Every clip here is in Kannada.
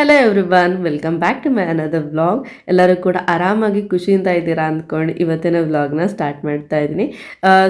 Hello everyone, welcome back to my another vlog. ಎಲ್ಲರೂ ಕೂಡ ಆರಾಮಾಗಿ ಖುಷಿಯಿಂದ ಇದ್ದೀರಾ ಅಂದ್ಕೊಂಡು ಇವತ್ತಿನ ವ್ಲಾಗ್ನ ಸ್ಟಾರ್ಟ್ ಮಾಡ್ತಾ ಇದ್ದೀನಿ.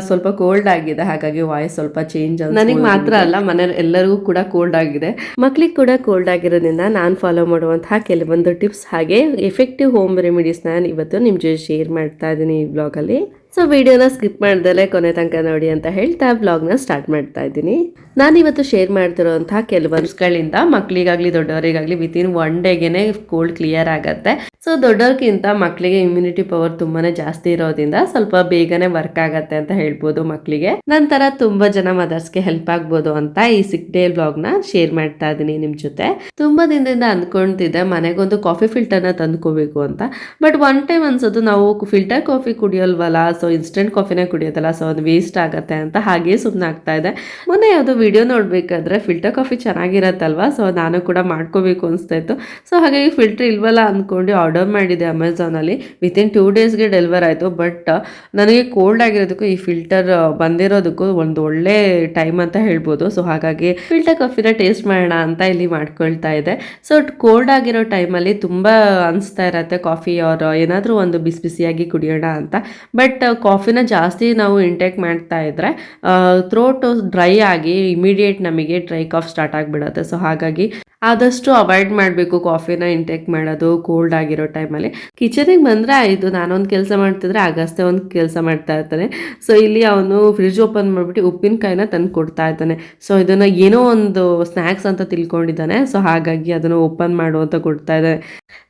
ಸ್ವಲ್ಪ ಕೋಲ್ಡ್ ಆಗಿದೆ, ಹಾಗಾಗಿ ವಾಯ್ಸ್ ಸ್ವಲ್ಪ ಚೇಂಜ್. ನನಗೆ ಮಾತ್ರ ಅಲ್ಲ, ಮನೇಲಿ ಎಲ್ಲರಿಗೂ ಕೂಡ ಕೋಲ್ಡ್ ಆಗಿದೆ. ಮಕ್ಳಿಗೆ ಕೂಡ ಕೋಲ್ಡ್ ಆಗಿರೋದ್ರಿಂದ ನಾನು ಫಾಲೋ ಮಾಡುವಂತಹ ಕೆಲವೊಂದು ಟಿಪ್ಸ್ ಹಾಗೆ ಎಫೆಕ್ಟಿವ್ ಹೋಮ್ ರೆಮಿಡೀಸ್ನ ಇವತ್ತು ನಿಮ್ಮ ಜೊತೆ ಶೇರ್ ಮಾಡ್ತಾ ಇದ್ದೀನಿ ಈ ವ್ಲಾಗಲ್ಲಿ. ಸೊ ವಿಡಿಯೋನ ಸ್ಕಿಪ್ ಮಾಡ್ದಲೇ ಕೊನೆ ತನಕ ನೋಡಿ ಅಂತ ಹೇಳ್ತಾ ವ್ಲಾಗ್ನ ಸ್ಟಾರ್ಟ್ ಮಾಡ್ತಾ ಇದ್ದೀನಿ. ನಾನಿವತ್ತು ಶೇರ್ ಮಾಡ್ತಿರೋಂತಹ ಕೆಲವೊಂದುಗಳಿಂದ ಮಕ್ಕಳಿಗಾಗ್ಲಿ ದೊಡ್ಡವರಿಗಾಗ್ಲಿ ವಿತಿನ್ ಒನ್ ಡೇಗೆನೆ ಕೋಲ್ಡ್ ಕ್ಲಿಯರ್ ಆಗತ್ತೆ. ಸೊ ದೊಡ್ಡವ್ರಿಗಿಂತ ಮಕ್ಕಳಿಗೆ ಇಮ್ಯುನಿಟಿ ಪವರ್ ತುಂಬಾನೇ ಜಾಸ್ತಿ ಇರೋದ್ರಿಂದ ಸ್ವಲ್ಪ ಬೇಗನೆ ವರ್ಕ್ ಆಗತ್ತೆ ಅಂತ ಹೇಳ್ಬೋದು ಮಕ್ಕಳಿಗೆ. ನಂತರ ತುಂಬಾ ಜನ ಮದರ್ಸ್ಗೆ ಹೆಲ್ಪ್ ಆಗ್ಬೋದು ಅಂತ ಈ 6 ಡೇ ವ್ಲಾಗ್ನ ಶೇರ್ ಮಾಡ್ತಾ ಇದ್ದೀನಿ ನಿಮ್ ಜೊತೆ. ತುಂಬಾ ದಿನದಿಂದ ಅನ್ಕೊಂತಿದ್ದೆ ಮನೆಗೊಂದು ಕಾಫಿ ಫಿಲ್ಟರ್ನ ತಂದ್ಕೋಬೇಕು ಅಂತ. ಬಟ್ ಒನ್ ಟೈಮ್ ಅನ್ಸೋದು ನಾವು ಫಿಲ್ಟರ್ ಕಾಫಿ ಕುಡಿಯೋಲ್ವಲ್ಲ, ಸೊ ಇನ್ಸ್ಟೆಂಟ್ ಕಾಫಿನೇ ಕುಡಿಯೋದಲ್ಲ, ಸೊ ಅದು ವೇಸ್ಟ್ ಆಗತ್ತೆ ಅಂತ ಹಾಗೆ ಸುಮ್ಮನೆ ಆಗ್ತಾ ಇದೆ. ಮೊನ್ನೆ ಯಾವುದು ವಿಡಿಯೋ ನೋಡ್ಬೇಕಾದ್ರೆ ಫಿಲ್ಟರ್ ಕಾಫಿ ಚೆನ್ನಾಗಿರತ್ತಲ್ವಾ, ಸೊ ನಾನು ಕೂಡ ಮಾಡ್ಕೋಬೇಕು ಅನಿಸ್ತಾ ಇತ್ತು. ಸೊ ಹಾಗಾಗಿ ಫಿಲ್ಟರ್ ಇಲ್ವಲ್ಲ ಅಂದ್ಕೊಂಡು ಆರ್ಡರ್ ಮಾಡಿದೆ ಅಮೆಝಾನಲ್ಲಿ. ವಿತಿನ್ 2 ಡೇಸ್ಗೆ ಡೆಲಿವರ್ ಆಯಿತು. ಬಟ್ ನನಗೆ ಕೋಲ್ಡ್ ಆಗಿರೋದಕ್ಕೂ ಈ ಫಿಲ್ಟರ್ ಬಂದಿರೋದಕ್ಕೂ ಒಂದು ಒಳ್ಳೆ ಟೈಮ್ ಅಂತ ಹೇಳ್ಬೋದು. ಸೊ ಹಾಗಾಗಿ ಫಿಲ್ಟರ್ ಕಾಫಿನ ಟೇಸ್ಟ್ ಮಾಡೋಣ ಅಂತ ಇಲ್ಲಿ ಮಾಡ್ಕೊಳ್ತಾ ಇದೆ. ಸೊ ಕೋಲ್ಡ್ ಆಗಿರೋ ಟೈಮಲ್ಲಿ ತುಂಬ ಅನಿಸ್ತಾ ಇರತ್ತೆ ಕಾಫಿ ಆರ್ ಏನಾದರೂ ಒಂದು ಬಿಸಿ ಬಿಸಿಯಾಗಿ ಕುಡಿಯೋಣ ಅಂತ. ಬಟ್ ಕಾಫಿನ ಜಾಸ್ತಿ ನಾವು ಇಂಟೇಕ್ ಮಾಡ್ತಾ ಇದ್ರೆ ಥ್ರೋಟ್ ಡ್ರೈ ಆಗಿ ಇಮಿಡಿಯೇಟ್ ನಮಗೆ ಡ್ರೈ ಕಾಫ್ ಸ್ಟಾರ್ಟ್ ಆಗಿಬಿಡುತ್ತೆ. ಸೊ ಹಾಗಾಗಿ ಆದಷ್ಟು ಅವಾಯ್ಡ್ ಮಾಡಬೇಕು ಕಾಫಿನ ಇಂಟೇಕ್ ಮಾಡೋದು ಕೋಲ್ಡ್ ಆಗಿರೋ ಟೈಮಲ್ಲಿ. ಕಿಚನಿಗೆ ಬಂದರೆ ಆಯಿತು, ನಾನೊಂದು ಕೆಲಸ ಮಾಡ್ತಿದ್ರೆ ಆಗಷ್ಟೇ ಒಂದು ಕೆಲಸ ಮಾಡ್ತಾ ಇರ್ತಾನೆ. ಸೊ ಇಲ್ಲಿ ಅವನು ಫ್ರಿಡ್ಜ್ ಓಪನ್ ಮಾಡಿಬಿಟ್ಟು ಉಪ್ಪಿನಕಾಯಿನ ತಂದು ಕೊಡ್ತಾ ಇದ್ದಾನೆ. ಸೊ ಇದನ್ನು ಏನೋ ಒಂದು ಸ್ನ್ಯಾಕ್ಸ್ ಅಂತ ತಿಳ್ಕೊಂಡಿದ್ದಾನೆ. ಸೊ ಹಾಗಾಗಿ ಅದನ್ನು ಓಪನ್ ಮಾಡು ಅಂತ ಕೊಡ್ತಾ ಇದ್ದಾನೆ.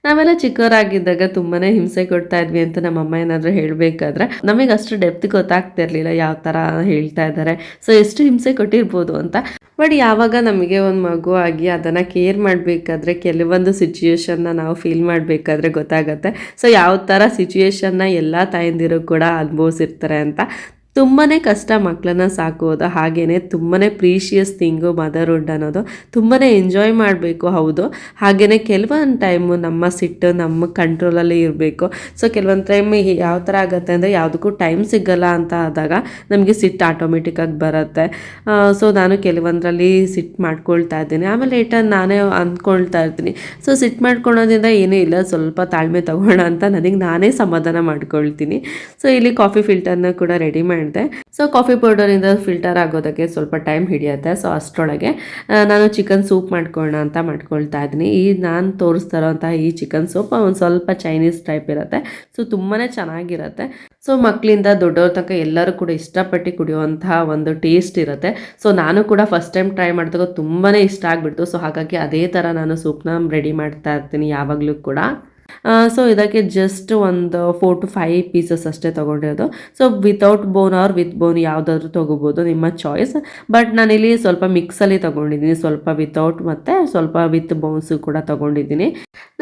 ನಾವೆಲ್ಲ ಚಿಕ್ಕವರಾಗಿದ್ದಾಗ ತುಂಬಾ ಹಿಂಸೆ ಕೊಡ್ತಾ ಇದ್ವಿ ಅಂತ ನಮ್ಮಮ್ಮ ಏನಾದರೂ ಹೇಳಬೇಕಾದ್ರೆ ನಮಗೆ ಅಷ್ಟು ಡೆಪ್ತ್ ಗೊತ್ತಾಗ್ತಿರ್ಲಿಲ್ಲ ಯಾವ ಥರ ಹೇಳ್ತಾ ಇದ್ದಾರೆ, ಸೊ ಎಷ್ಟು ಹಿಂಸೆ ಕೊಟ್ಟಿರ್ಬೋದು ಅಂತ. ಬಟ್ ಯಾವಾಗ ನಮಗೆ ಒಂದು ಮಗು ಆಗಿ ಅದನ್ನು ಕೇರ್ ಮಾಡಬೇಕಾದ್ರೆ ಕೆಲವೊಂದು ಸಿಚುಯೇಷನ್ನ ನಾವು ಫೀಲ್ ಮಾಡಬೇಕಾದ್ರೆ ಗೊತ್ತಾಗತ್ತೆ. ಸೊ ಯಾವ ಥರ ಸಿಚುಯೇಷನ್ನ ಎಲ್ಲ ತಾಯಂದಿರು ಕೂಡ ಅನುಭವಿಸಿರ್ತಾರೆ ಅಂತ. ತುಂಬಾ ಕಷ್ಟ ಮಕ್ಕಳನ್ನ ಸಾಕೋದು, ಹಾಗೆಯೇ ತುಂಬಾ ಪ್ರೀಶಿಯಸ್ ಥಿಂಗು ಮದರ್ಹುಡ್ ಅನ್ನೋದು. ತುಂಬಾ ಎಂಜಾಯ್ ಮಾಡಬೇಕು, ಹೌದು. ಹಾಗೆಯೇ ಕೆಲವೊಂದು ಟೈಮು ನಮ್ಮ ಸಿಟ್ಟು ನಮ್ಮ ಕಂಟ್ರೋಲಲ್ಲಿ ಇರಬೇಕು. ಸೊ ಕೆಲವೊಂದು ಟೈಮ್ ಯಾವ ಥರ ಆಗುತ್ತೆ ಅಂದರೆ ಯಾವುದಕ್ಕೂ ಟೈಮ್ ಸಿಗಲ್ಲ ಅಂತ ಆದಾಗ ನಮಗೆ ಸಿಟ್ಟು ಆಟೋಮೆಟಿಕ್ಕಾಗಿ ಬರುತ್ತೆ. ಸೊ ನಾನು ಕೆಲವೊಂದರಲ್ಲಿ ಸಿಟ್ಟು ಮಾಡ್ಕೊಳ್ತಾ ಇದ್ದೀನಿ. ಆಮೇಲೆ ಲೇಟಾಗಿ ನಾನೇ ಅಂದ್ಕೊಳ್ತಾ ಇರ್ತೀನಿ, ಸೊ ಸಿಟ್ಟು ಮಾಡ್ಕೊಳೋದ್ರಿಂದ ಏನೂ ಇಲ್ಲ, ಸ್ವಲ್ಪ ತಾಳ್ಮೆ ತಗೋಣ ಅಂತ ನನಗೆ ನಾನೇ ಸಮಾಧಾನ ಮಾಡ್ಕೊಳ್ತೀನಿ. ಸೊ ಇಲ್ಲಿ ಕಾಫಿ ಫಿಲ್ಟರ್ನ ಕೂಡ ರೆಡಿ ಮಾಡಿ. ಸೊ ಕಾಫಿ ಪೌಡರಿಂದ ಫಿಲ್ಟರ್ ಆಗೋದಕ್ಕೆ ಸ್ವಲ್ಪ ಟೈಮ್ ಹಿಡಿಯುತ್ತೆ. ಸೊ ಅಷ್ಟರೊಳಗೆ ನಾನು ಚಿಕನ್ ಸೂಪ್ ಮಾಡ್ಕೊಳ್ಳೋಣ ಅಂತ ಮಾಡ್ಕೊಳ್ತಾ ಇದ್ದೀನಿ. ಈ ನಾನು ತೋರಿಸ್ತಾ ಇರೋಂಥ ಈ ಚಿಕನ್ ಸೂಪ್ ಒಂದು ಸ್ವಲ್ಪ ಚೈನೀಸ್ ಟೈಪ್ ಇರುತ್ತೆ. ಸೊ ತುಂಬಾ ಚೆನ್ನಾಗಿರುತ್ತೆ. ಸೊ ಮಕ್ಕಳಿಂದ ದೊಡ್ಡವ್ರ ತನಕ ಎಲ್ಲರೂ ಕೂಡ ಇಷ್ಟಪಟ್ಟು ಕುಡಿಯುವಂತಹ ಒಂದು ಟೇಸ್ಟ್ ಇರುತ್ತೆ. ಸೊ ನಾನು ಕೂಡ ಫಸ್ಟ್ ಟೈಮ್ ಟ್ರೈ ಮಾಡಿದಾಗ ತುಂಬಾ ಇಷ್ಟ ಆಗಿಬಿಡ್ತು. ಸೊ ಹಾಗಾಗಿ ಅದೇ ಥರ ನಾನು ಸೂಪ್ನ ರೆಡಿ ಮಾಡ್ತಾ ಇರ್ತೀನಿ ಯಾವಾಗಲೂ ಕೂಡ. ಸೊ ಇದಕ್ಕೆ ಜಸ್ಟ್ ಒಂದು 4 to 5 ಪೀಸಸ್ ಅಷ್ಟೇ ತೊಗೊಂಡಿರೋದು. So without bone or with bone ಯಾವುದಾದ್ರೂ ತೊಗೋಬೋದು, ನಿಮ್ಮ ಚಾಯ್ಸ್. ಬಟ್ ನಾನಿಲ್ಲಿ ಸ್ವಲ್ಪ ಮಿಕ್ಸಲ್ಲಿ ತೊಗೊಂಡಿದ್ದೀನಿ, ಸ್ವಲ್ಪ ವಿತೌಟ್ ಮತ್ತು ಸ್ವಲ್ಪ ವಿತ್ ಬೋನ್ಸು ಕೂಡ ತೊಗೊಂಡಿದ್ದೀನಿ.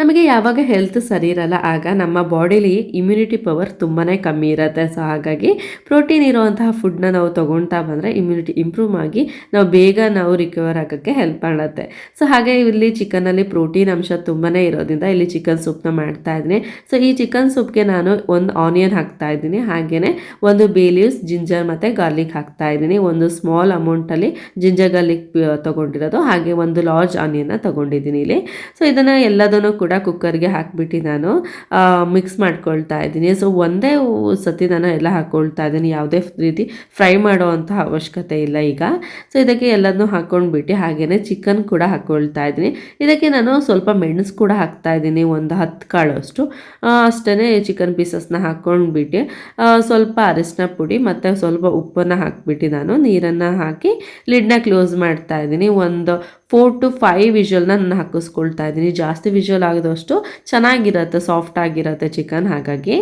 ನಮಗೆ ಯಾವಾಗ ಹೆಲ್ತ್ ಸರಿ ಇರಲ್ಲ ಆಗ ನಮ್ಮ ಬಾಡಿಲಿ ಇಮ್ಯುನಿಟಿ ಪವರ್ ತುಂಬಾ ಕಮ್ಮಿ ಇರುತ್ತೆ. ಸೊ ಹಾಗಾಗಿ ಪ್ರೋಟೀನ್ ಇರುವಂತಹ ಫುಡ್ನ ನಾವು ತೊಗೊಳ್ತಾ ಬಂದರೆ ಇಮ್ಯುನಿಟಿ ಇಂಪ್ರೂವ್ ಆಗಿ ನಾವು ಬೇಗ ರಿಕವರ್ ಆಗೋಕ್ಕೆ ಹೆಲ್ಪ್ ಮಾಡುತ್ತೆ. ಸೊ ಹಾಗೆ ಇಲ್ಲಿ ಚಿಕನಲ್ಲಿ ಪ್ರೋಟೀನ್ ಅಂಶ ತುಂಬಾ ಇರೋದ್ರಿಂದ ಇಲ್ಲಿ ಚಿಕನ್ ಸೂಪ್ನ ಮಾಡ್ತಾ ಇದ್ದೀನಿ. ಸೊ ಈ ಚಿಕನ್ ಸೂಪ್ಗೆ ನಾನು ಒಂದು ಆನಿಯನ್ ಹಾಕ್ತಾ ಇದ್ದೀನಿ, ಹಾಗೆಯೇ ಒಂದು ಬೇ ಲೀವ್ಸ್, ಜಿಂಜರ್ ಮತ್ತು ಗಾರ್ಲಿಕ್ ಹಾಕ್ತಾ ಇದ್ದೀನಿ. ಒಂದು ಸ್ಮಾಲ್ ಅಮೌಂಟಲ್ಲಿ ಜಿಂಜರ್ ಗಾರ್ಲಿಕ್ ತೊಗೊಂಡಿರೋದು, ಹಾಗೆ ಒಂದು ಲಾರ್ಜ್ ಆನಿಯನ್ನ ತೊಗೊಂಡಿದ್ದೀನಿ ಇಲ್ಲಿ. ಸೊ ಇದನ್ನು ಎಲ್ಲದನ್ನು ಕೂಡ ಕುಕ್ಕರ್ಗೆ ಹಾಕಿಬಿಟ್ಟು ನಾನು ಮಿಕ್ಸ್ ಮಾಡ್ಕೊಳ್ತಾ ಇದ್ದೀನಿ. ಸೊ ಒಂದೇ ಸತಿ ನಾನು ಎಲ್ಲ ಹಾಕ್ಕೊಳ್ತಾ ಇದ್ದೀನಿ, ಯಾವುದೇ ರೀತಿ ಫ್ರೈ ಮಾಡೋ ಅಂತಹ ಅವಶ್ಯಕತೆ ಇಲ್ಲ ಈಗ. ಸೊ ಇದಕ್ಕೆ ಎಲ್ಲದನ್ನೂ ಹಾಕ್ಕೊಂಡ್ಬಿಟ್ಟು ಹಾಗೆಯೇ ಚಿಕನ್ ಕೂಡ ಹಾಕ್ಕೊಳ್ತಾ ಇದ್ದೀನಿ. ಇದಕ್ಕೆ ನಾನು ಸ್ವಲ್ಪ ಮೆಣಸು ಕೂಡ ಹಾಕ್ತಾ ಇದ್ದೀನಿ, ಒಂದು 10 ಕಾಳು ಅಷ್ಟು. ಅಷ್ಟೇ ಚಿಕನ್ ಪೀಸಸ್ನ ಹಾಕ್ಕೊಂಡ್ಬಿಟ್ಟು ಸ್ವಲ್ಪ ಅರಿಶಿನ ಪುಡಿ ಮತ್ತು ಸ್ವಲ್ಪ ಉಪ್ಪನ್ನು ಹಾಕ್ಬಿಟ್ಟು ನಾನು ನೀರನ್ನು ಹಾಕಿ ಲಿಡ್ನ ಕ್ಲೋಸ್ ಮಾಡ್ತಾ ಇದ್ದೀನಿ. ಒಂದು 4 to 5 ವಿಷಲ್ನ ನಾನು ಹಾಕಿಸ್ಕೊಳ್ತಾ ಇದ್ದೀನಿ. ಜಾಸ್ತಿ ವಿಷಲ್ ಆಗೋದಷ್ಟು ಚೆನ್ನಾಗಿರುತ್ತೆ, ಸಾಫ್ಟ್ ಆಗಿರುತ್ತೆ ಚಿಕನ್. ಹಾಗಾಗಿ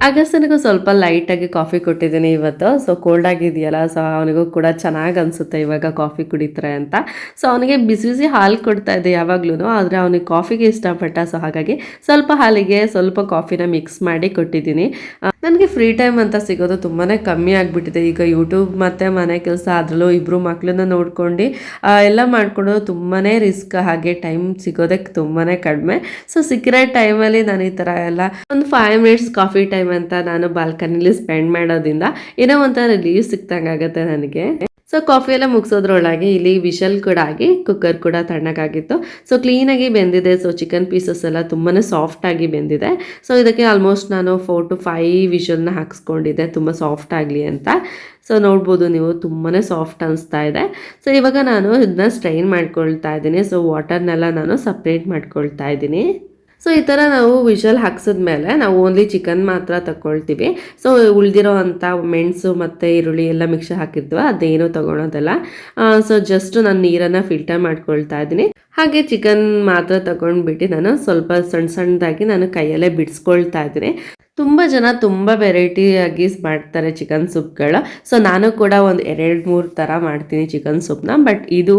ಆಗಸ್ಟನಿಗೂ ಸ್ವಲ್ಪ ಲೈಟಾಗಿ ಕಾಫಿ ಕೊಟ್ಟಿದ್ದೀನಿ ಇವತ್ತು. ಸೊ ಕೋಲ್ಡ್ ಆಗಿದೆಯಲ್ಲ, ಸೊ ಅವನಿಗೂ ಕೂಡ ಚೆನ್ನಾಗಿ ಅನಿಸುತ್ತೆ ಇವಾಗ ಕಾಫಿ ಕುಡಿತಾರೆ ಅಂತ. ಸೊ ಅವನಿಗೆ ಬಿಸಿ ಬಿಸಿ ಹಾಲು ಕೊಡ್ತಾ ಇದ್ದೆ ಯಾವಾಗ್ಲೂ, ಆದರೆ ಅವನಿಗೆ ಕಾಫಿಗೆ ಇಷ್ಟಪಟ್ಟ. ಸೊ ಹಾಗಾಗಿ ಸ್ವಲ್ಪ ಹಾಲಿಗೆ ಸ್ವಲ್ಪ ಕಾಫಿನ ಮಿಕ್ಸ್ ಮಾಡಿ ಕೊಟ್ಟಿದ್ದೀನಿ. ನನಗೆ ಫ್ರೀ ಟೈಮ್ ಅಂತ ಸಿಗೋದು ತುಂಬಾ ಕಮ್ಮಿ ಆಗಿಬಿಟ್ಟಿದೆ ಈಗ. ಯೂಟ್ಯೂಬ್ ಮತ್ತು ಮನೆ ಕೆಲಸ, ಅದರಲ್ಲೂ ಇಬ್ಬರು ಮಕ್ಕಳನ್ನ ನೋಡ್ಕೊಂಡು ಎಲ್ಲ ಮಾಡಿಕೊಂಡು ತುಂಬಾ ರಿಸ್ಕ್. ಹಾಗೆ ಟೈಮ್ ಸಿಗೋದಕ್ಕೆ ತುಂಬಾ ಕಡಿಮೆ. ಸೊ ಸಿಕ್ಕಿರೋ ಟೈಮಲ್ಲಿ ನಾನು ಈ ಥರ ಎಲ್ಲ ಒಂದು 5 ಮಿನಿಟ್ಸ್ ಕಾಫಿ ಟೈಮ್ ಅಂತ ನಾನು ಬಾಲ್ಕನಿಲಿ ಸ್ಪೆಂಡ್ ಮಾಡೋದ್ರಿಂದ ಏನೋ ಒಂಥರ ರಿಲೀವ್ ಸಿಕ್ತಂಗೆ ಆಗುತ್ತೆ ನನಗೆ. ಸೊ ಕಾಫಿ ಎಲ್ಲ ಮುಗಿಸೋದ್ರೊಳಗೆ ಇಲ್ಲಿ ವಿಷಲ್ ಕೂಡ ಆಗಿ ಕುಕ್ಕರ್ ಕೂಡ ತಣ್ಣಗಾಗಿತ್ತು. ಸೊ ಕ್ಲೀನಾಗಿ ಬೆಂದಿದೆ. ಸೊ ಚಿಕನ್ ಪೀಸಸ್ ಎಲ್ಲ ತುಂಬಾ ಸಾಫ್ಟಾಗಿ ಬೆಂದಿದೆ. ಸೊ ಇದಕ್ಕೆ ಆಲ್ಮೋಸ್ಟ್ ನಾನು 4 to 5 ವಿಷಲ್ನ ಹಾಕ್ಸ್ಕೊಂಡಿದ್ದೆ ತುಂಬ ಸಾಫ್ಟ್ ಆಗಲಿ ಅಂತ. ಸೊ ನೋಡ್ಬೋದು ನೀವು, ತುಂಬಾ ಸಾಫ್ಟ್ ಅನಿಸ್ತಾ ಇದೆ. ಸೊ ಇವಾಗ ನಾನು ಇದನ್ನ ಸ್ಟ್ರೈನ್ ಮಾಡ್ಕೊಳ್ತಾ ಇದ್ದೀನಿ. ಸೊ ವಾಟರ್ನೆಲ್ಲ ನಾನು ಸಪ್ರೇಟ್ ಮಾಡ್ಕೊಳ್ತಾ ಇದ್ದೀನಿ. ಸೊ ಈ ಥರ ನಾವು ವಿಷಲ್ ಹಾಕ್ಸಿದ್ಮೇಲೆ ನಾವು ಓನ್ಲಿ ಚಿಕನ್ ಮಾತ್ರ ತಗೊಳ್ತೀವಿ. ಸೊ ಉಳಿದಿರೋ ಅಂಥ ಮೆಣಸು ಮತ್ತು ಈರುಳ್ಳಿ ಎಲ್ಲ ಮಿಕ್ಸರ್ ಹಾಕಿದ್ವಿ, ಅದೇನು ತೊಗೊಳೋದಲ್ಲ. ಸೊ ಜಸ್ಟ್ ನಾನು ನೀರನ್ನು ಫಿಲ್ಟರ್ ಮಾಡ್ಕೊಳ್ತಾ ಇದ್ದೀನಿ. ಹಾಗೆ ಚಿಕನ್ ಮಾತ್ರ ತಗೊಂಡ್ಬಿಟ್ಟು ನಾನು ಸ್ವಲ್ಪ ಸಣ್ಣ ಸಣ್ಣದಾಗಿ ನಾನು ಕೈಯಲ್ಲೇ ಬಿಡಿಸ್ಕೊಳ್ತಾ ಇದ್ದೀನಿ. ತುಂಬ ಜನ ತುಂಬ ವೆರೈಟಿಯಾಗಿ ಮಾಡ್ತಾರೆ ಚಿಕನ್ ಸೂಪ್ಗಳು. ಸೊ ನಾನು ಕೂಡ ಒಂದು 2-3 ಥರ ಮಾಡ್ತೀನಿ ಚಿಕನ್ ಸೂಪ್ನ. ಬಟ್ ಇದು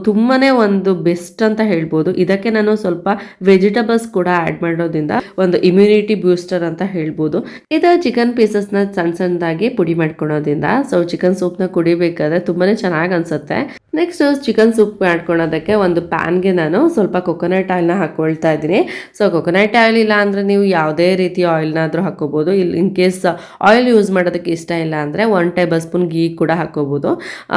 ತುಂಬಾ ಒಂದು ಬೆಸ್ಟ್ ಅಂತ ಹೇಳ್ಬೋದು. ಇದಕ್ಕೆ ನಾನು ಸ್ವಲ್ಪ ವೆಜಿಟೇಬಲ್ಸ್ ಕೂಡ ಆ್ಯಡ್ ಮಾಡೋದ್ರಿಂದ ಒಂದು ಇಮ್ಯುನಿಟಿ ಬೂಸ್ಟರ್ ಅಂತ ಹೇಳ್ಬೋದು. ಇದು ಚಿಕನ್ ಪೀಸಸ್ನ ಸಣ್ಣ ಸಣ್ಣದಾಗಿ ಪುಡಿ ಮಾಡ್ಕೊಳೋದ್ರಿಂದ ಸೊ ಚಿಕನ್ ಸೂಪ್ನ ಕುಡಿಬೇಕಾದ್ರೆ ತುಂಬಾ ಚೆನ್ನಾಗಿ ಅನಿಸುತ್ತೆ. ನೆಕ್ಸ್ಟ್ ಚಿಕನ್ ಸೂಪ್ ಮಾಡ್ಕೊಳೋದಕ್ಕೆ ಒಂದು ಪ್ಯಾನ್ಗೆ ನಾನು ಸ್ವಲ್ಪ ಕೊಕೊನಟ್ ಆಯಿಲ್ನ ಹಾಕ್ಕೊಳ್ತಾ ಇದ್ದೀನಿ. ಸೊ ಕೊಕೊನಟ್ ಆಯಿಲ್ ಇಲ್ಲ ಅಂದರೆ ನೀವು ಯಾವುದೇ ರೀತಿ ಆಯಿಲ್ನಾದರೂ ಹಾಕೋಬಹುದು. ಇಲ್ಲಿ ಇನ್ ಕೇಸ್ ಆಯಿಲ್ ಯೂಸ್ ಮಾಡೋದಕ್ಕೆ ಇಷ್ಟ ಇಲ್ಲ ಅಂದರೆ 1 ಟೇಬಲ್ ಸ್ಪೂನ್ ಗೀ ಕೂಡ ಹಾಕೋಬಹುದು.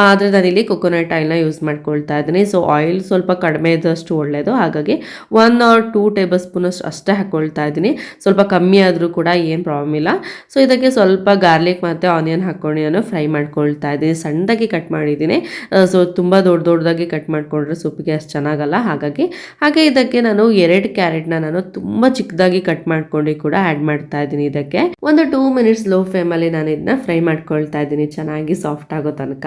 ಆದರೆ ನಾನಿಲ್ಲಿ ಕೊಕೊನಟ್ ಆಯಿಲ್ನ ಯೂಸ್ ಮಾಡ್ಕೊಳ್ತಾ ಇದ್ದೀನಿ. ಸೊ ಆಯಿಲ್ ಸ್ವಲ್ಪ ಕಡಿಮೆ ಇದ್ದಷ್ಟು ಒಳ್ಳೆಯದು. ಹಾಗಾಗಿ 1 or 2 ಟೇಬಲ್ ಸ್ಪೂನ್ ಅಷ್ಟೇ ಹಾಕ್ಕೊಳ್ತಾ ಇದ್ದೀನಿ. ಸ್ವಲ್ಪ ಕಮ್ಮಿ ಆದರೂ ಕೂಡ ಏನು ಪ್ರಾಬ್ಲಮ್ ಇಲ್ಲ. ಸೊ ಇದಕ್ಕೆ ಸ್ವಲ್ಪ ಗಾರ್ಲಿಕ್ ಮತ್ತು ಆನಿಯನ್ ಹಾಕ್ಕೊಂಡು ನಾನು ಫ್ರೈ ಮಾಡ್ಕೊಳ್ತಾ ಇದ್ದೀನಿ. ಸಣ್ಣದಾಗಿ ಕಟ್ ಮಾಡಿದ್ದೀನಿ. ಸೊ ತುಂಬ ದೊಡ್ಡದಾಗಿ ಕಟ್ ಮಾಡಿಕೊಂಡ್ರೆ ಸೂಪಿಗೆ ಅಷ್ಟು ಚೆನ್ನಾಗಲ್ಲ. ಹಾಗೆ ಇದಕ್ಕೆ ನಾನು 2 ಕ್ಯಾರೆಟ್ನ ನಾನು ತುಂಬ ಚಿಕ್ಕದಾಗಿ ಕಟ್ ಮಾಡ್ಕೊಂಡು ಕೂಡ ಆ್ಯಡ್ ಮಾಡ್ತಾ ಇದ್ದೀನಿ. ಇದಕ್ಕೆ ಒಂದು 2 ಮಿನಿಟ್ಸ್ ಲೋ ಫ್ಲೇಮಲ್ಲಿ ನಾನು ಇದನ್ನ ಫ್ರೈ ಮಾಡ್ಕೊಳ್ತಾ ಇದ್ದೀನಿ ಚೆನ್ನಾಗಿ ಸಾಫ್ಟ್ ಆಗೋ ತನಕ.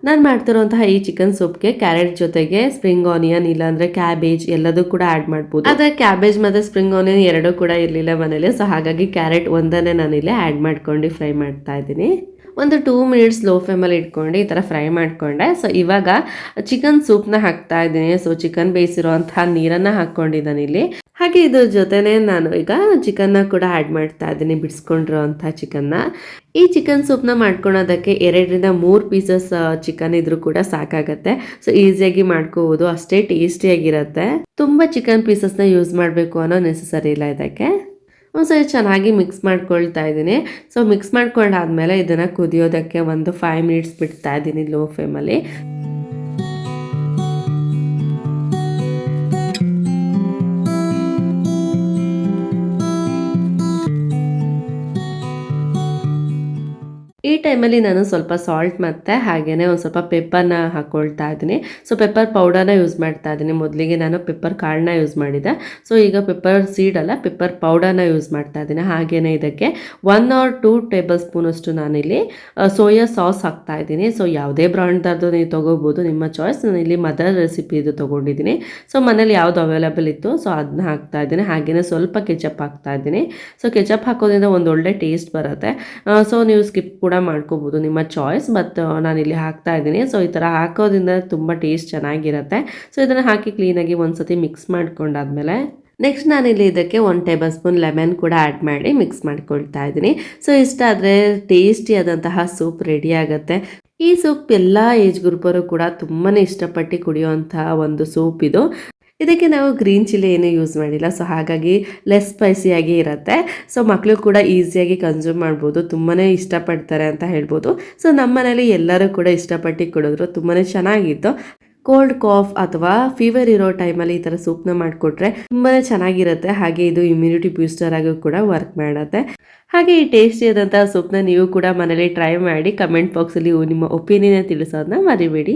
ನಾನು ಮಾಡ್ತಿರುವಂತಹ ಈ ಚಿಕನ್ ಸೂಪ್ಗೆ ಕ್ಯಾರೆಟ್ ಜೊತೆಗೆ ಸ್ಪ್ರಿಂಗ್ ಆನಿಯನ್ ಇಲ್ಲಾಂದ್ರೆ ಕ್ಯಾಬೇಜ್ ಎಲ್ಲದೂ ಕೂಡ ಆ್ಯಡ್ ಮಾಡ್ಬೋದು. ಆದರೆ ಕ್ಯಾಬೇಜ್ ಮತ್ತು ಸ್ಪ್ರಿಂಗ್ ಆನಿಯನ್ ಎರಡೂ ಕೂಡ ಇರಲಿಲ್ಲ ಮನೇಲಿ. ಸೊ ಹಾಗಾಗಿ ಕ್ಯಾರೆಟ್ ಒಂದನ್ನೇ ನಾನಿಲ್ಲಿ ಆ್ಯಡ್ ಮಾಡ್ಕೊಂಡು ಫ್ರೈ ಮಾಡ್ತಾ ಇದ್ದೀನಿ. ಒಂದು 2 ಮಿನಿಟ್ಸ್ ಲೋ ಫ್ಲೇಮಲ್ಲಿ ಇಟ್ಕೊಂಡು ಈ ಥರ ಫ್ರೈ ಮಾಡಿಕೊಂಡೆ. ಸೊ ಇವಾಗ ಚಿಕನ್ ಸೂಪ್ನ ಹಾಕ್ತಾ ಇದ್ದೀನಿ. ಸೊ ಚಿಕನ್ ಬೇಯಿಸಿರುವಂತಹ ನೀರನ್ನು ಹಾಕ್ಕೊಂಡಿದ್ದಾನೆ ಇಲ್ಲಿ. ಹಾಗೆ ಇದ್ರ ಜೊತೆನೇ ನಾನು ಈಗ ಚಿಕನ್ನ ಕೂಡ ಆ್ಯಡ್ ಮಾಡ್ತಾ ಇದ್ದೀನಿ, ಬಿಡಿಸ್ಕೊಂಡಿರೋಂಥ ಚಿಕನ್ನ. ಈ ಚಿಕನ್ ಸೂಪ್ನ ಮಾಡ್ಕೊಳೋದಕ್ಕೆ 2-3 ಪೀಸಸ್ ಚಿಕನ್ ಇದ್ರೂ ಕೂಡ ಸಾಕಾಗತ್ತೆ. ಸೊ ಈಸಿಯಾಗಿ ಮಾಡ್ಕೋಬೋದು, ಅಷ್ಟೇ ಟೇಸ್ಟಿಯಾಗಿರುತ್ತೆ. ತುಂಬ ಚಿಕನ್ ಪೀಸಸ್ನ ಯೂಸ್ ಮಾಡಬೇಕು ಅನ್ನೋ ನೆಸಸರಿ ಇಲ್ಲ ಇದಕ್ಕೆ. ಒಂದ್ಸರಿ ಚೆನ್ನಾಗಿ ಮಿಕ್ಸ್ ಮಾಡ್ಕೊಳ್ತಾ ಇದ್ದೀನಿ. ಸೊ ಮಿಕ್ಸ್ ಮಾಡ್ಕೊಂಡಾದ್ಮೇಲೆ ಇದನ್ನು ಕುದಿಯೋದಕ್ಕೆ ಒಂದು 5 ಮಿನಿಟ್ಸ್ ಬಿಡ್ತಾ ಇದ್ದೀನಿ ಲೋ ಫ್ಲೇಮಲ್ಲಿ. ಈ ಟೈಮಲ್ಲಿ ನಾನು ಸ್ವಲ್ಪ ಸಾಲ್ಟ್ ಮತ್ತು ಹಾಗೆಯೇ ಒಂದು ಸ್ವಲ್ಪ ಪೆಪ್ಪರ್ನ ಹಾಕ್ಕೊಳ್ತಾ ಇದ್ದೀನಿ. ಸೊ ಪೆಪ್ಪರ್ ಪೌಡರ್ನ ಯೂಸ್ ಮಾಡ್ತಾ ಇದ್ದೀನಿ. ಮೊದಲಿಗೆ ನಾನು ಪೆಪ್ಪರ್ ಕಾಳನ್ನ ಯೂಸ್ ಮಾಡಿದ್ದೆ. ಸೊ ಈಗ ಪೆಪ್ಪರ್ ಸೀಡ್ ಅಲ್ಲ, ಪೆಪ್ಪರ್ ಪೌಡರ್ನ ಯೂಸ್ ಮಾಡ್ತಾ ಇದ್ದೀನಿ. ಹಾಗೆಯೇ ಇದಕ್ಕೆ 1 or 2 ಟೇಬಲ್ ಸ್ಪೂನಷ್ಟು ನಾನಿಲ್ಲಿ ಸೋಯಾ ಸಾಸ್ ಹಾಕ್ತಾ ಇದ್ದೀನಿ. ಸೊ ಯಾವುದೇ ಬ್ರ್ಯಾಂಡ್ದು ನೀವು ತೊಗೋಬೋದು, ನಿಮ್ಮ ಚಾಯ್ಸ್. ನಾನು ಇಲ್ಲಿ ಮದರ್ ರೆಸಿಪಿದು ತೊಗೊಂಡಿದ್ದೀನಿ. ಸೊ ಮನೇಲಿ ಯಾವುದು ಅವೈಲೇಬಲ್ ಇತ್ತು ಸೊ ಅದನ್ನ ಹಾಕ್ತಾ ಇದ್ದೀನಿ. ಹಾಗೆಯೇ ಸ್ವಲ್ಪ ಕೆಚಪ್ ಹಾಕ್ತಾ ಇದ್ದೀನಿ. ಸೊ ಕೆಚಪ್ ಹಾಕೋದ್ರಿಂದ ಒಂದು ಒಳ್ಳೆ ಟೇಸ್ಟ್ ಬರುತ್ತೆ. ಸೊ ನೀವು ಸ್ಕಿಪ್ ಕೂಡ ಮಾಡ್ಕೋಬಹುದು, ನಿಮ್ಮ ಚಾಯ್ಸ್. ಬಟ್ ನಾನಿಲ್ಲಿ ಹಾಕ್ತಾ ಇದ್ದೀನಿ. ಸೊ ಈ ಥರ ಹಾಕೋದ್ರಿಂದ ತುಂಬ ಟೇಸ್ಟ್ ಚೆನ್ನಾಗಿರುತ್ತೆ. ಸೊ ಇದನ್ನು ಹಾಕಿ ಕ್ಲೀನಾಗಿ ಒಂದ್ಸತಿ ಮಿಕ್ಸ್ ಮಾಡ್ಕೊಂಡಾದ್ಮೇಲೆ ನೆಕ್ಸ್ಟ್ ನಾನಿಲ್ಲಿ ಇದಕ್ಕೆ 1 ಟೇಬಲ್ ಸ್ಪೂನ್ ಲೆಮನ್ ಕೂಡ ಆ್ಯಡ್ ಮಾಡಿ ಮಿಕ್ಸ್ ಮಾಡ್ಕೊಳ್ತಾ ಇದ್ದೀನಿ. ಸೊ ಇಷ್ಟ ಆದರೆ ಟೇಸ್ಟಿಯಾದಂತಹ ಸೂಪ್ ರೆಡಿ ಆಗುತ್ತೆ. ಈ ಸೂಪ್ ಎಲ್ಲ ಏಜ್ ಗ್ರೂಪರು ಕೂಡ ತುಂಬಾ ಇಷ್ಟಪಟ್ಟು ಕುಡಿಯುವಂತಹ ಒಂದು ಸೂಪ್ ಇದು. ಇದಕ್ಕೆ ನಾವು ಗ್ರೀನ್ ಚಿಲ್ಲಿ ಏನೂ ಯೂಸ್ ಮಾಡಿಲ್ಲ. ಸೊ ಹಾಗಾಗಿ ಲೆಸ್ ಸ್ಪೈಸಿಯಾಗಿ ಇರುತ್ತೆ. ಸೊ ಮಕ್ಕಳು ಕೂಡ ಈಸಿಯಾಗಿ ಕನ್ಸ್ಯೂಮ್ ಮಾಡ್ಬೋದು, ತುಂಬಾ ಇಷ್ಟಪಡ್ತಾರೆ ಅಂತ ಹೇಳ್ಬೋದು. ಸೊ ನಮ್ಮ ಮನೇಲಿ ಎಲ್ಲರೂ ಕೂಡ ಇಷ್ಟಪಟ್ಟು ಕುಡಿದ್ರು, ತುಂಬಾ ಚೆನ್ನಾಗಿತ್ತು. ಕೋಲ್ಡ್ ಕಾಫ್ ಅಥವಾ ಫೀವರ್ ಇರೋ ಟೈಮಲ್ಲಿ ಈ ಥರ ಸೂಪ್ನ ಮಾಡಿಕೊಟ್ರೆ ತುಂಬಾ ಚೆನ್ನಾಗಿರುತ್ತೆ. ಹಾಗೆ ಇದು ಇಮ್ಯುನಿಟಿ ಬೂಸ್ಟರ್ ಆಗಿ ಕೂಡ ವರ್ಕ್ ಮಾಡುತ್ತೆ. ಹಾಗೆ ಈ ಟೇಸ್ಟಿಯಾದಂಥ ಸೂಪ್ನ ನೀವು ಕೂಡ ಮನೇಲಿ ಟ್ರೈ ಮಾಡಿ ಕಮೆಂಟ್ ಬಾಕ್ಸಲ್ಲಿ ನಿಮ್ಮ ಒಪಿನಿಯನ್ ತಿಳಿಸೋದನ್ನ ಮರಿಬೇಡಿ.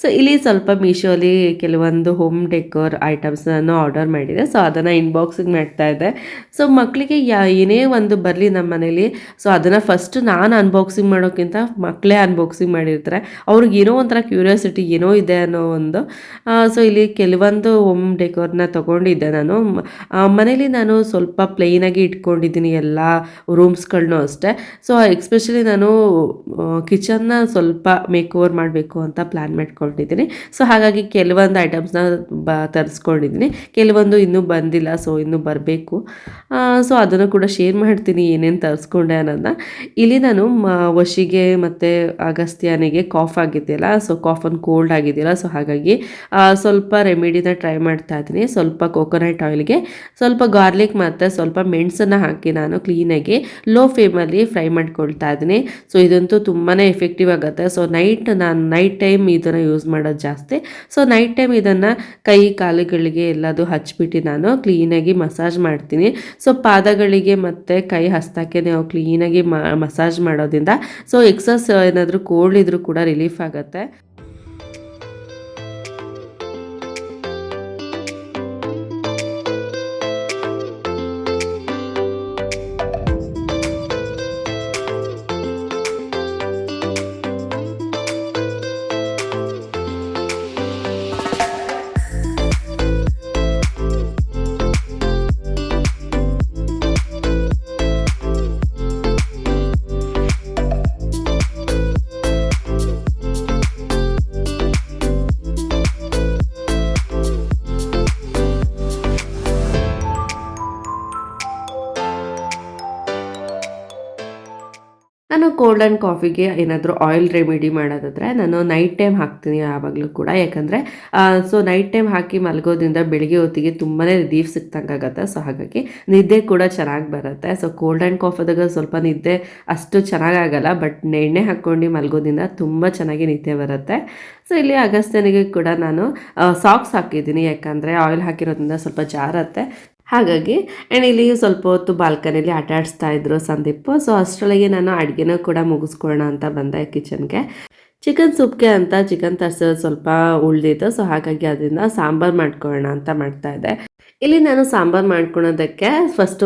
ಸೊ ಇಲ್ಲಿ ಸ್ವಲ್ಪ ಮೀಶೋಲಿ ಕೆಲವೊಂದು ಹೋಮ್ ಡೆಕೋರ್ ಐಟಮ್ಸ್ನ ಆರ್ಡರ್ ಮಾಡಿದೆ. ಸೊ ಅದನ್ನು ಇನ್ಬಾಕ್ಸಿಂಗ್ ಮಾಡ್ತಾ ಇದ್ದೆ. ಸೊ ಮಕ್ಕಳಿಗೆ ಏನೇ ಒಂದು ಬರಲಿ ನಮ್ಮ ಮನೇಲಿ, ಸೊ ಅದನ್ನು ಫಸ್ಟ್ ನಾನು ಅನ್ಬಾಕ್ಸಿಂಗ್ ಮಾಡೋಕ್ಕಿಂತ ಮಕ್ಕಳೇ ಅನ್ಬಾಕ್ಸಿಂಗ್ ಮಾಡಿರ್ತಾರೆ. ಅವ್ರಿಗೆ ಏನೋ ಒಂಥರ ಕ್ಯೂರಿಯಾಸಿಟಿ ಏನೋ ಇದೆ ಅನ್ನೋ ಒಂದು. ಸೊ ಇಲ್ಲಿ ಕೆಲವೊಂದು ಹೋಮ್ ಡೆಕೋರ್ನ ತೊಗೊಂಡಿದ್ದೆ ನಾನು. ಮನೇಲಿ ನಾನು ಸ್ವಲ್ಪ ಪ್ಲೇನಾಗಿ ಇಟ್ಕೊಂಡಿದ್ದೀನಿ ಎಲ್ಲ ರೂಮ್ಸ್ಗಳನ್ನೂ ಅಷ್ಟೇ. ಸೊ ಎಕ್ಸ್ಪೆಷಲಿ ನಾನು ಕಿಚನ್ನ ಸ್ವಲ್ಪ ಮೇಕ್ ಓವರ್ ಮಾಡಬೇಕು ಅಂತ ಪ್ಲ್ಯಾನ್ ಮಾಡ್ಕೊಂಡಿದ್ದೀನಿ. ಸೊ ಹಾಗಾಗಿ ಕೆಲವೊಂದು ಐಟಮ್ಸ್ನ ತರಿಸ್ಕೊಂಡಿದ್ದೀನಿ, ಕೆಲವೊಂದು ಇನ್ನೂ ಬಂದಿಲ್ಲ, ಸೊ ಇನ್ನೂ ಬರಬೇಕು. ಸೊ ಅದನ್ನು ಕೂಡ ಶೇರ್ ಮಾಡ್ತೀನಿ ಏನೇನು ತರಿಸ್ಕೊಂಡೆ ಅನ್ನೋದನ್ನ. ಇಲ್ಲಿ ನಾನು ವಶಿಗೆ ಮತ್ತು ಅಗಸ್ತ್ಯನಿಗೆ ಕಾಫ್ ಆಗಿದೆಯಲ್ಲ, ಸೊ ಕಾಫ್ ಒಂದು ಕೋಲ್ಡ್ ಆಗಿದೆಯಲ್ಲ, ಸೊ ಹಾಗಾಗಿ ಸ್ವಲ್ಪ ರೆಮಿಡಿನ ಟ್ರೈ ಮಾಡ್ತಾ ಇದ್ದೀನಿ. ಸ್ವಲ್ಪ ಕೋಕೋನಟ್ ಆಯಿಲ್ಗೆ ಸ್ವಲ್ಪ ಗಾರ್ಲಿಕ್ ಮತ್ತು ಸ್ವಲ್ಪ ಮೆಣಸನ್ನು ಹಾಕಿ ನಾನು ಕ್ಲೀನಾಗಿ ಲೋ ಫ್ಲೇಮಲ್ಲಿ ಫ್ರೈ ಮಾಡ್ಕೊಳ್ತಾ ಇದ್ದೀನಿ. ಸೊ ಇದಂತೂ ತುಂಬಾ ಎಫೆಕ್ಟಿವ್ ಆಗುತ್ತೆ. ಸೊ ನಾನು ನೈಟ್ ಟೈಮ್ ಇದನ್ನು ಯೂಸ್ ಮಾಡೋದು ಜಾಸ್ತಿ. ಸೊ ನೈಟ್ ಟೈಮ್ ಇದನ್ನು ಕೈ ಕಾಲುಗಳಿಗೆ ಎಲ್ಲದು ಹಚ್ಬಿಟ್ಟು ನಾನು ಕ್ಲೀನಾಗಿ ಮಸಾಜ್ ಮಾಡ್ತೀನಿ. ಸೊ ಪಾದಗಳಿಗೆ ಮತ್ತು ಕೈ ಹಸ್ತಕ್ಕೆ ನಾವು ಕ್ಲೀನಾಗಿ ಮಸಾಜ್ ಮಾಡೋದ್ರಿಂದ ಸೊ ಎಕ್ಸಸ್ ಏನಾದರೂ ಕೋಲ್ಡ್ ಇದ್ರೂ ಕೂಡ ರಿಲೀಫ್ ಆಗುತ್ತೆ. ನಾನು ಕೋಲ್ಡ್ ಆ್ಯಂಡ್ ಕಾಫಿಗೆ ಏನಾದರೂ ಆಯಿಲ್ ರೆಮಿಡಿ ಮಾಡೋದಾದರೆ ನಾನು ನೈಟ್ ಟೈಮ್ ಹಾಕ್ತೀನಿ ಯಾವಾಗಲೂ ಕೂಡ. ಯಾಕಂದರೆ ಸೊ ನೈಟ್ ಟೈಮ್ ಹಾಕಿ ಮಲಗೋದ್ರಿಂದ ಬೆಳಿಗ್ಗೆ ಹೊತ್ತಿಗೆ ತುಂಬಾ ರಿಲೀಫ್ ಸಿಕ್ತಂಗೆ ಆಗುತ್ತೆ. ಸೊ ಹಾಗಾಗಿ ನಿದ್ದೆ ಕೂಡ ಚೆನ್ನಾಗಿ ಬರುತ್ತೆ. ಸೊ ಕೋಲ್ಡ್ ಆ್ಯಂಡ್ ಕಾಫಿದಾಗ ಸ್ವಲ್ಪ ನಿದ್ದೆ ಅಷ್ಟು ಚೆನ್ನಾಗಾಗಲ್ಲ, ಬಟ್ ಎಣ್ಣೆ ಹಾಕ್ಕೊಂಡು ಮಲಗೋದ್ರಿಂದ ತುಂಬ ಚೆನ್ನಾಗಿ ನಿದ್ದೆ ಬರುತ್ತೆ. ಸೊ ಇಲ್ಲಿ ಅಗಸ್ತ್ಯನಿಗೆ ಕೂಡ ನಾನು ಸಾಕ್ಸ್ ಹಾಕಿದ್ದೀನಿ, ಯಾಕಂದರೆ ಆಯಿಲ್ ಹಾಕಿರೋದ್ರಿಂದ ಸ್ವಲ್ಪ ಜಾರತ್ತೆ. ಹಾಗಾಗಿ ಆ್ಯಂಡ್ ಇಲ್ಲಿ ಸ್ವಲ್ಪ ಹೊತ್ತು ಬಾಲ್ಕನಿಲಿ ಆಟ ಆಡಿಸ್ತಾ ಇದ್ರು ಸಂದೀಪ್. ಸೊ ಅಷ್ಟರೊಳಗೆ ನಾನು ಅಡುಗೆನೂ ಕೂಡ ಮುಗಿಸ್ಕೊಳ್ಳೋಣ ಅಂತ ಬಂದೆ ಕಿಚನ್ಗೆ. ಚಿಕನ್ ಸೂಪ್ಗೆ ಅಂತ ಚಿಕನ್ ತರಿಸೋದು ಸ್ವಲ್ಪ ಉಳಿದಿತ್ತು. ಸೊ ಹಾಗಾಗಿ ಅದರಿಂದ ಸಾಂಬಾರು ಮಾಡ್ಕೊಳ್ಳೋಣ ಅಂತ ಮಾಡ್ತಾಯಿದ್ದೆ. ಇಲ್ಲಿ ನಾನು ಸಾಂಬಾರು ಮಾಡ್ಕೊಳೋದಕ್ಕೆ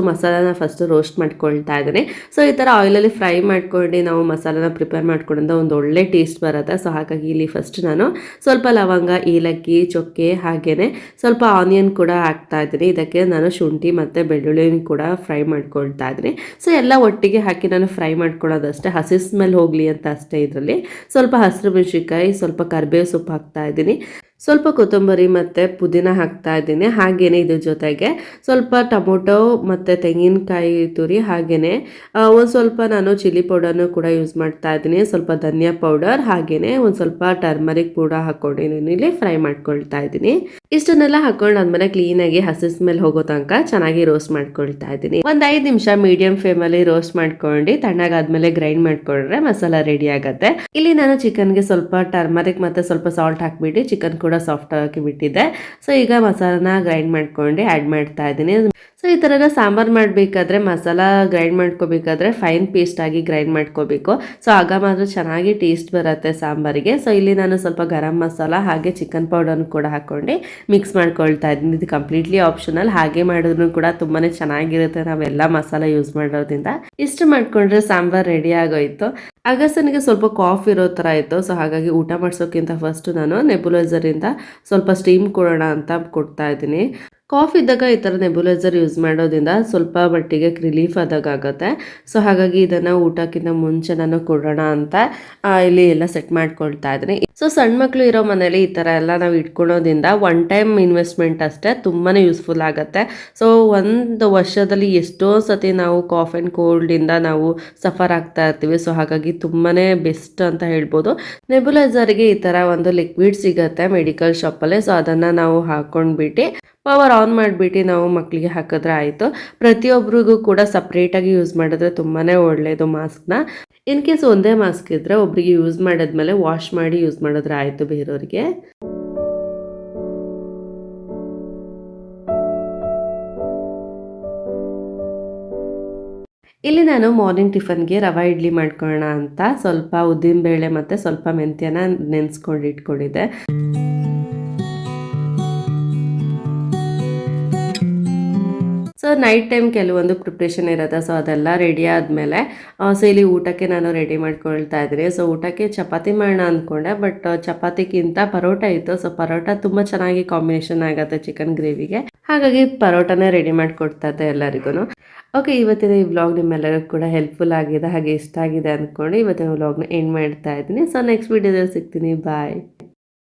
ಮಸಾಲಾನ ರೋಸ್ಟ್ ಮಾಡ್ಕೊಳ್ತಾ ಇದ್ದೀನಿ. ಸೊ ಈ ಥರ ಆಯಿಲಲ್ಲಿ ಫ್ರೈ ಮಾಡ್ಕೊಂಡು ನಾವು ಮಸಾಲಾನ ಪ್ರಿಪೇರ್ ಮಾಡ್ಕೊಂಡ್ರೆ ಒಂದು ಒಳ್ಳೆ ಟೇಸ್ಟ್ ಬರುತ್ತೆ. ಸೊ ಹಾಗಾಗಿ ಇಲ್ಲಿ ಫಸ್ಟ್ ನಾನು ಸ್ವಲ್ಪ ಲವಂಗ, ಏಲಕ್ಕಿ, ಚೊಕ್ಕೆ, ಹಾಗೆಯೇ ಸ್ವಲ್ಪ ಆನಿಯನ್ ಕೂಡ ಹಾಕ್ತಾ ಇದ್ದೀನಿ. ಇದಕ್ಕೆ ನಾನು ಶುಂಠಿ ಮತ್ತು ಬೆಳ್ಳುಳ್ಳಿನ ಕೂಡ ಫ್ರೈ ಮಾಡ್ಕೊಳ್ತಾ ಇದ್ದೀನಿ. ಸೊ ಎಲ್ಲ ಒಟ್ಟಿಗೆ ಹಾಕಿ ನಾನು ಫ್ರೈ ಮಾಡ್ಕೊಳ್ಳೋದಷ್ಟೇ, ಹಸಿ ಸ್ಮೆಲ್ ಹೋಗಲಿ ಅಂತ ಅಷ್ಟೇ. ಇದರಲ್ಲಿ ಸ್ವಲ್ಪ ಹಸಿರು ಮೆಣಸಿನ್ಕಾಯಿ, ಸ್ವಲ್ಪ ಕರಿಬೇವು ಸೊಪ್ಪು ಹಾಕ್ತಾ ಇದ್ದೀನಿ, ಸ್ವಲ್ಪ ಕೊತ್ತಂಬರಿ ಮತ್ತು ಪುದೀನ ಹಾಕ್ತಾ ಇದ್ದೀನಿ. ಹಾಗೆಯೇ ಇದ್ರ ಜೊತೆಗೆ ಸ್ವಲ್ಪ ಟೊಮೊಟೊ ಮತ್ತು ತೆಂಗಿನಕಾಯಿ ತುರಿ, ಹಾಗೆಯೇ ಒಂದು ಸ್ವಲ್ಪ ನಾನು ಚಿಲ್ಲಿ ಪೌಡರ್ನು ಕೂಡ ಯೂಸ್ ಮಾಡ್ತಾ ಇದ್ದೀನಿ, ಸ್ವಲ್ಪ ಧನಿಯಾ ಪೌಡರ್, ಹಾಗೆಯೇ ಒಂದು ಸ್ವಲ್ಪ ಟರ್ಮರಿಕ್ ಪೌಡರ್ ಹಾಕ್ಕೊಂಡು ಇಲ್ಲಿ ಫ್ರೈ ಮಾಡ್ಕೊಳ್ತಾ ಇದ್ದೀನಿ. ಇಷ್ಟನ್ನೆಲ್ಲ ಹಾಕೊಂಡಾದ್ಮೇಲೆ ಕ್ಲೀನಾಗಿ ಹಸಿ ಸ್ಮೆಲ್ ಹೋಗೋ ತನಕ ಚೆನ್ನಾಗಿ ರೋಸ್ಟ್ ಮಾಡ್ಕೊಳ್ತಾ ಇದ್ದೀನಿ. ಒಂದು 5 ನಿಮಿಷ ಮೀಡಿಯಂ ಫ್ಲೇಮಲ್ಲಿ ರೋಸ್ಟ್ ಮಾಡ್ಕೊಂಡು ತಣ್ಣಗಾದ್ಮೇಲೆ ಗ್ರೈಂಡ್ ಮಾಡ್ಕೊಂಡ್ರೆ ಮಸಾಲ ರೆಡಿ ಆಗುತ್ತೆ. ಇಲ್ಲಿ ನಾನು ಚಿಕನ್ಗೆ ಸ್ವಲ್ಪ ಟರ್ಮರಿಕ್ ಮತ್ತು ಸ್ವಲ್ಪ ಸಾಲ್ಟ್ ಹಾಕ್ಬಿಟ್ಟು ಚಿಕನ್ ಕೂಡ ಸಾಫ್ಟ್ ಆಗಿ ಬಿಟ್ಟಿದ್ದೆ. ಸೊ ಈಗ ಮಸಾಲಾನ ಗ್ರೈಂಡ್ ಮಾಡ್ಕೊಂಡು ಆ್ಯಡ್ ಮಾಡ್ತಾ ಇದ್ದೀನಿ. ಸೊ ಈ ಥರ ಸಾಂಬಾರು ಮಾಡಬೇಕಾದ್ರೆ ಮಸಾಲ ಗ್ರೈಂಡ್ ಮಾಡ್ಕೋಬೇಕಾದ್ರೆ ಫೈನ್ ಪೇಸ್ಟ್ ಆಗಿ ಗ್ರೈಂಡ್ ಮಾಡ್ಕೋಬೇಕು. ಸೊ ಆಗ ಮಾತ್ರ ಚೆನ್ನಾಗಿ ಟೇಸ್ಟ್ ಬರುತ್ತೆ ಸಾಂಬಾರಿಗೆ. ಸೊ ಇಲ್ಲಿ ನಾನು ಸ್ವಲ್ಪ ಗರಂ ಮಸಾಲ ಹಾಗೆ ಚಿಕನ್ ಪೌಡರ್ನ ಕೂಡ ಹಾಕ್ಕೊಂಡು ಮಿಕ್ಸ್ ಮಾಡ್ಕೊಳ್ತಾ ಇದ್ದೀನಿ. ಇದು ಕಂಪ್ಲೀಟ್ಲಿ ಆಪ್ಷನಲ್, ಹಾಗೆ ಮಾಡಿದ್ರು ಕೂಡ ತುಂಬಾ ಚೆನ್ನಾಗಿರುತ್ತೆ ನಾವೆಲ್ಲ ಮಸಾಲ ಯೂಸ್ ಮಾಡೋದ್ರಿಂದ. ಇಷ್ಟು ಮಾಡ್ಕೊಂಡ್ರೆ ಸಾಂಬಾರು ರೆಡಿ ಆಗೋಯ್ತು. ಅಗಸ್ತ್ಯನಿಗೆ ಸ್ವಲ್ಪ ಕಾಫ್ ಇರೋ ಥರ ಇತ್ತು. ಸೊ ಹಾಗಾಗಿ ಊಟ ಮಾಡಿಸೋಕ್ಕಿಂತ ಫಸ್ಟು ನಾನು ನೆಬುಲೈಸರಿಂದ ಸ್ವಲ್ಪ ಸ್ಟೀಮ್ ಕೊಡೋಣ ಅಂತ ಕೊಡ್ತಾ ಇದ್ದೀನಿ. ಕಾಫ್ ಇದ್ದಾಗ ಈ ಥರ ನೆಬುಲೈಸರ್ ಯೂಸ್ ಮಾಡೋದ್ರಿಂದ ಸ್ವಲ್ಪ ಮಟ್ಟಿಗೆ ರಿಲೀಫ್ ಆದಾಗ ಆಗುತ್ತೆ. ಸೊ ಹಾಗಾಗಿ ಇದನ್ನು ಊಟಕ್ಕಿಂತ ಮುಂಚೆ ನಾನು ಕೊಡೋಣ ಅಂತ ಇಲ್ಲಿ ಎಲ್ಲ ಸೆಟ್ ಮಾಡ್ಕೊಳ್ತಾ ಇದ್ದೀನಿ. ಸೊ ಸಣ್ಣ ಮಕ್ಕಳು ಇರೋ ಮನೇಲಿ ಈ ಥರ ಎಲ್ಲ ನಾವು ಇಟ್ಕೊಳ್ಳೋದ್ರಿಂದ ಒನ್ ಟೈಮ್ ಇನ್ವೆಸ್ಟ್ಮೆಂಟ್ ಅಷ್ಟೇ, ತುಂಬಾ ಯೂಸ್ಫುಲ್ ಆಗುತ್ತೆ. ಸೊ ಒಂದು ವರ್ಷದಲ್ಲಿ ಎಷ್ಟೋ ಸತಿ ನಾವು ಕಾಫ್ ಆ್ಯಂಡ್ ಕೋಲ್ಡಿಂದ ನಾವು ಸಫರ್ ಆಗ್ತಾ ಇರ್ತೀವಿ. ಸೊ ಹಾಗಾಗಿ ತುಂಬಾ ಬೆಸ್ಟ್ ಅಂತ ಹೇಳ್ಬೋದು. ನೆಬುಲೈಸರ್ಗೆ ಈ ಥರ ಒಂದು ಲಿಕ್ವಿಡ್ ಸಿಗುತ್ತೆ ಮೆಡಿಕಲ್ ಶಾಪಲ್ಲಿ. ಸೊ ಅದನ್ನು ನಾವು ಹಾಕೊಂಡ್ಬಿಟ್ಟು ಪವರ್ ಆನ್ ಮಾಡಿಬಿಟ್ಟು ನಾವು ಮಕ್ಕಳಿಗೆ ಹಾಕಿದ್ರೆ ಆಯಿತು. ಪ್ರತಿಯೊಬ್ಬರಿಗೂ ಕೂಡ ಸಪ್ರೇಟಾಗಿ ಯೂಸ್ ಮಾಡಿದ್ರೆ ತುಂಬಾ ಒಳ್ಳೆಯದು ಮಾಸ್ಕ್ನ. ಇನ್ ಕೇಸ್ ಒಂದೇ ಮಾಸ್ಕ್ ಇದ್ದರೆ ಒಬ್ಬರಿಗೆ ಯೂಸ್ ಮಾಡಿದ್ಮೇಲೆ ವಾಶ್ ಮಾಡಿ ಯೂಸ್ ಮಾಡಿದ್ರೆ ಆಯಿತು ಬೇರೆಯವ್ರಿಗೆ. ಇಲ್ಲಿ ನಾನು ಮಾರ್ನಿಂಗ್ ಟಿಫನ್ಗೆ ರವೆ ಇಡ್ಲಿ ಮಾಡ್ಕೊಳ್ಳೋಣ ಅಂತ ಸ್ವಲ್ಪ ಉದ್ದಿನಬೇಳೆ ಮತ್ತು ಸ್ವಲ್ಪ ಮೆಂತ್ಯನ ನೆನೆಸ್ಕೊಂಡು ಇಟ್ಕೊಂಡಿದ್ದೆ. ಸೊ ಸೊ ನೈಟ್ ಟೈಮ್ ಕೆಲವೊಂದು ಪ್ರಿಪ್ರೇಷನ್ ಇರುತ್ತೆ. ಸೊ ಅದೆಲ್ಲ ರೆಡಿ ಆದಮೇಲೆ ಸೊ ಇಲ್ಲಿ ಊಟಕ್ಕೆ ನಾನು ರೆಡಿ ಮಾಡ್ಕೊಳ್ತಾ ಇದ್ದೀನಿ. ಸೊ ಊಟಕ್ಕೆ ಚಪಾತಿ ಮಾಡೋಣ ಅಂದ್ಕೊಂಡೆ, ಬಟ್ ಚಪಾತಿಗಿಂತ ಪರೋಟ ಇತ್ತು. ಸೊ ಪರೋಟ ತುಂಬ ಚೆನ್ನಾಗಿ ಕಾಂಬಿನೇಷನ್ ಆಗುತ್ತೆ ಚಿಕನ್ ಗ್ರೇವಿಗೆ, ಹಾಗಾಗಿ ಪರೋಟನೇ ರೆಡಿ ಮಾಡಿಕೊಡ್ತಾ ಇದ್ದೆ ಎಲ್ಲರಿಗೂ. ಓಕೆ, ಇವತ್ತಿನ ಈ ವ್ಲಾಗ್ ನಿಮ್ಮೆಲ್ಲರಿಗೂ ಕೂಡ ಹೆಲ್ಪ್ಫುಲ್ ಆಗಿದೆ ಹಾಗೆ ಇಷ್ಟ ಆಗಿದೆ ಅಂದ್ಕೊಂಡು ಇವತ್ತಿನ ವ್ಲಾಗ್ನ ಎಂಡ್ ಮಾಡ್ತಾ ಇದ್ದೀನಿ. ಸೊ ನೆಕ್ಸ್ಟ್ ವಿಡಿಯೋದಲ್ಲಿ ಸಿಗ್ತೀನಿ. ಬಾಯ್.